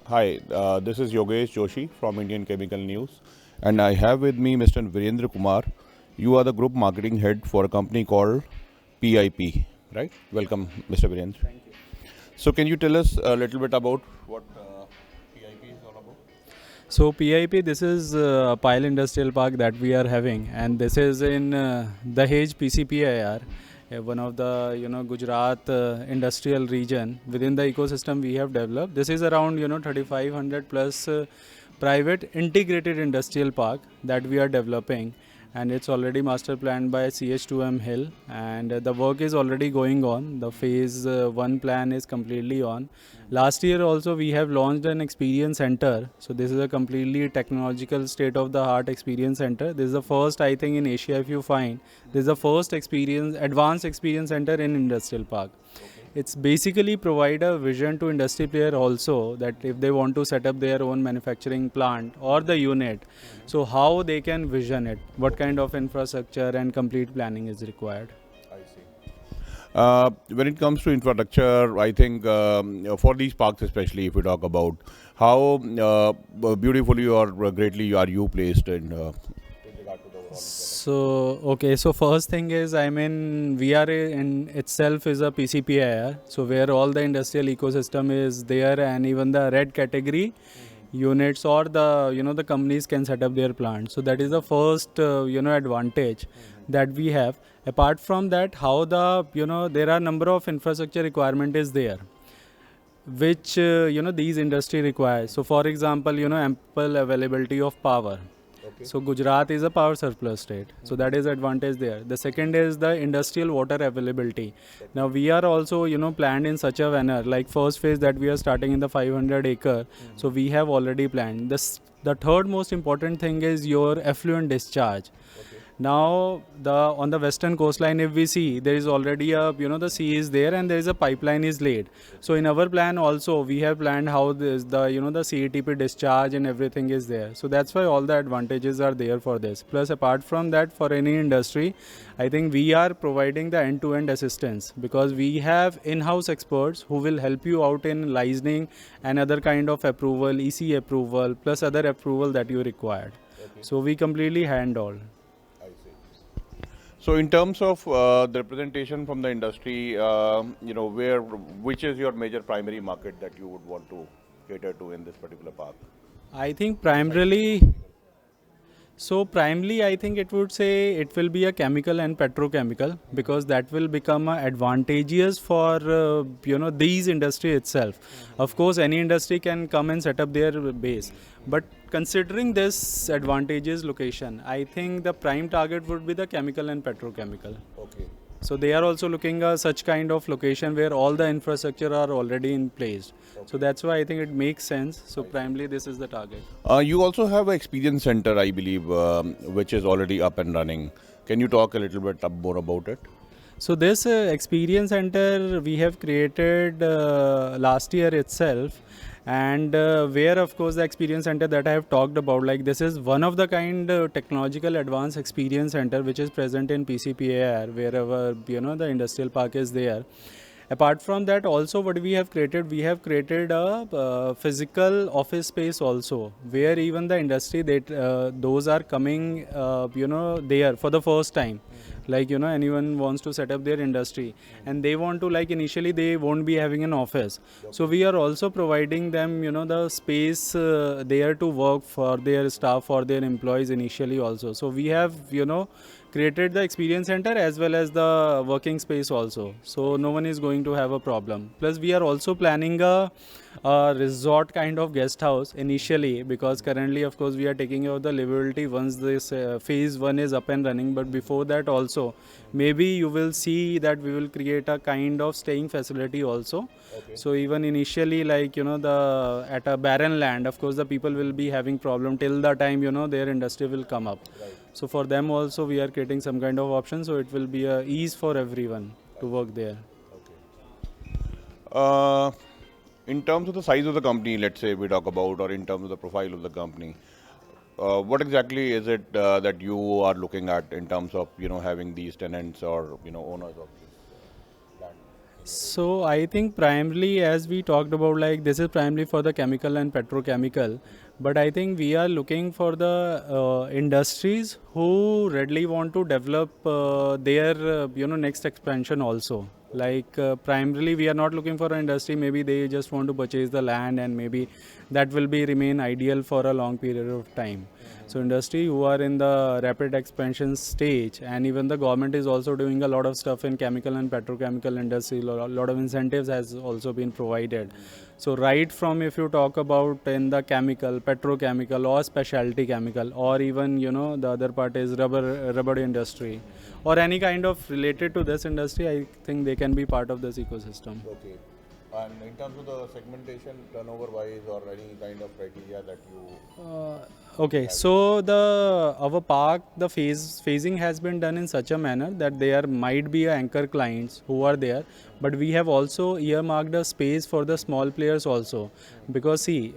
Hi, this is Yogesh Joshi from Indian Chemical News, and I have with me Mr. Virender Kumar. You are the group marketing head for a company called PIP, right? Welcome, Mr. Virender. Thank you. So, can you tell us a little bit about what PIP is all about? So PIP, this is Payal Industrial Park that we are having, and this is in Dahej PCPIR, one of the Gujarat industrial region. Within the ecosystem we have developed, this is around 3,500 plus private integrated industrial park that we are developing, and it's already master planned by CH2M Hill, and the work is already going on. The phase 1 plan is completely on. Last year also we have launched an experience center. So this is a completely technological state of the art experience center. This is the first, I think, in Asia. If you find, this is the first experience advanced experience center in industrial park. It's basically provide a vision to industry player also, that if they want to set up their own manufacturing plant or the unit, so how they can vision it, what kind of infrastructure and complete planning is required. I see. When it comes to infrastructure, I think for these parks, especially if we talk about how beautifully or greatly are you placed in regard to the overall infrastructure. So okay, so first thing is, I mean, VR in itself is a PCPIR, so where all the industrial ecosystem is there, and even the red category units or the the companies can set up their plant. So that is the first advantage that we have. Apart from that, how the there are number of infrastructure requirement is there, which these industry requires. So for example, ample availability of power. Okay. So Gujarat is a power surplus state, so that is advantage there. The second is the industrial water availability. Now we are also planned in such a manner, like first phase that we are starting in the 500 acre. So we have already planned this. The third most important thing is your effluent discharge. Now the on the western coastline, if we see, there is already a the sea is there, and there is a pipeline is laid. So in our plan also we have planned how this the the CETP discharge and everything is there. So that's why all the advantages are there for this. Plus apart from that, for any industry, I think we are providing the end-to-end assistance, because we have in-house experts who will help you out in licensing and other kind of approval, EC approval, plus other approval that you required. So we completely handle. I see. So, in terms of the representation from the industry, which is your major primary market that you would want to cater to in this particular park? I think primarily, so primarily I think it would say it will be a chemical and petrochemical, because that will become advantageous for these industry itself. Of course, any industry can come and set up their base, but considering this advantageous location, I think the prime target would be the chemical and petrochemical. Okay. So they are also looking at such kind of location where all the infrastructure are already in place. So that's why I think it makes sense. So primarily this is the target. You also have an experience center, I believe, which is already up and running. Can you talk a little bit more about it? So this experience center we have created last year itself, and where of course the experience center that I have talked about, like this is one of the kind technological advanced experience center which is present in PCPAR wherever the industrial park is there. Apart from that, also what we have created a physical office space also, where even the industry that those are coming there for the first time. Like anyone wants to set up their industry, and they want to, like, initially they won't be having an office, so we are also providing them the space there to work for their staff, for their employees initially also. So we have created the experience center as well as the working space also, so no one is going to have a problem. Plus we are also planning a resort kind of guest house initially, because currently of course we are taking out the livability once this phase 1 is up and running, but before that also maybe you will see that we will create a kind of staying facility also. Okay. So even initially, like the at a barren land, of course the people will be having problem till the time their industry will come up. Right. So for them also we are creating some kind of option, so it will be a ease for everyone to work there. Uh, in terms of the size of the company, let's say we talk about, or in terms of the profile of the company, what exactly is it that you are looking at in terms of having these tenants or owners of this land? So I think primarily, as we talked about, like this is primarily for the chemical and petrochemical, but I think we are looking for the industries who readily want to develop their next expansion also. Like primarily, we are not looking for an industry. Maybe they just want to purchase the land, and maybe that will be remain ideal for a long period of time. So industry who are in the rapid expansion stage, and even the government is also doing a lot of stuff in chemical and petrochemical industry. A lot of incentives has also been provided. So right from, if you talk about in the chemical, petrochemical or specialty chemical, or even the other part is rubber industry, or any kind of related to this industry, I think they can be part of this ecosystem. Okay. And in terms of the segmentation, turnover wise, or any kind of criteria that you. Okay, so the our park, the phasing has been done in such a manner that there might be anchor clients who are there, but we have also earmarked a space for the small players also, because see,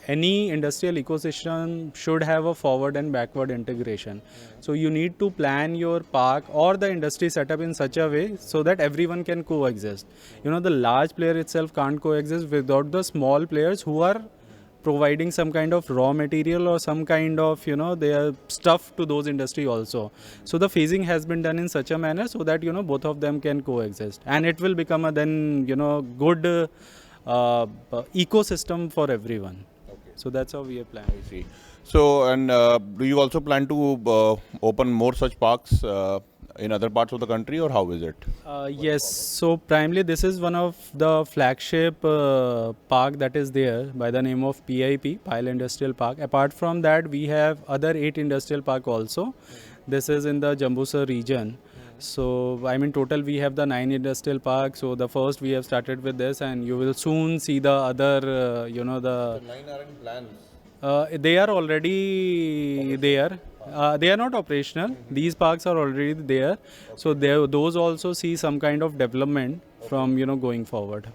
any industrial ecosystem should have a forward and backward integration. So you need to plan your park or the industry setup in such a way so that everyone can coexist. The large player itself can't coexist without the small players who are providing some kind of raw material or some kind of their stuff to those industry also. So the phasing has been done in such a manner so that both of them can coexist, and it will become a then good ecosystem for everyone. Okay. So that's how we are planning. I see. So, and do you also plan to open more such parks in other parts of the country, or how is it? Yes, so primarily this is one of the flagship park that is there by the name of PIP, Payal Industrial Park. Apart from that, we have other 8 industrial park also. This is in the Jambusar region. So I mean total we have the 9 industrial parks. So the first we have started with this, and you will soon see the other the 9 are in plans. they are already there. They are not operational. These parks are already there. So those also see some kind of development from going forward.